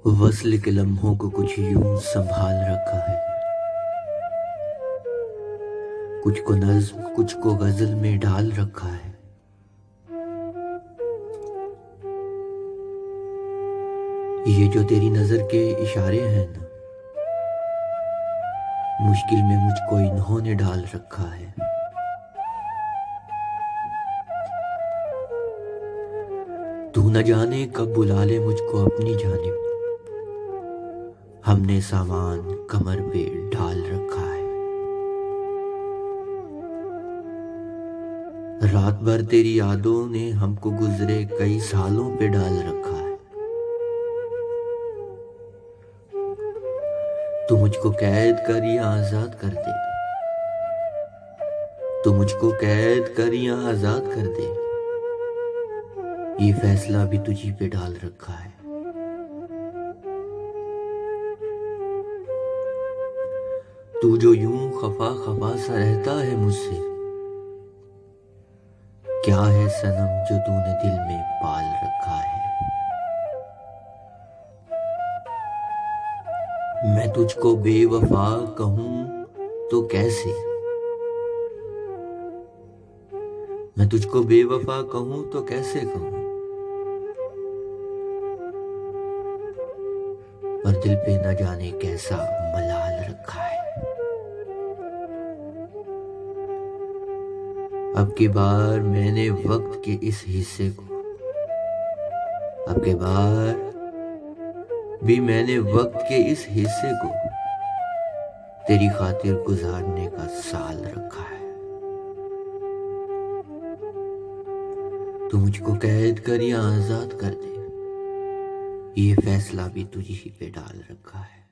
वस्ल के लम्हों को कुछ यूं संभाल रखा है, कुछ को नज्म कुछ को गजल में डाल रखा है। ये जो तेरी नजर के इशारे हैं ना, मुश्किल में मुझको इन्होंने डाल रखा है। तू न जाने कब बुला ले मुझको अपनी जानिब, हमने सामान कमर पे ढाल रखा है। रात भर तेरी यादों ने हमको गुजरे कई सालों पे डाल रखा है। तू मुझको कैद कर या आजाद कर दे, तू मुझको कैद कर या आजाद कर दे, ये फैसला भी तुझी पे डाल रखा है। तू जो यूं खफा खफा सा रहता है मुझसे, क्या है सनम जो तूने दिल में पाल रखा है। मैं तुझको बेवफा कहूं तो कैसे, मैं तुझको बेवफा कहूं तो कैसे कहूं, पर दिल पे न जाने कैसा मलाल रखा है। अब की बार मैंने वक्त के इस हिस्से को, अब की बार भी मैंने वक्त के इस हिस्से को तेरी खातिर गुजारने का साल रखा है। तू मुझको कैद कर या आजाद कर दे, ये फैसला भी तुझी ही पे डाल रखा है।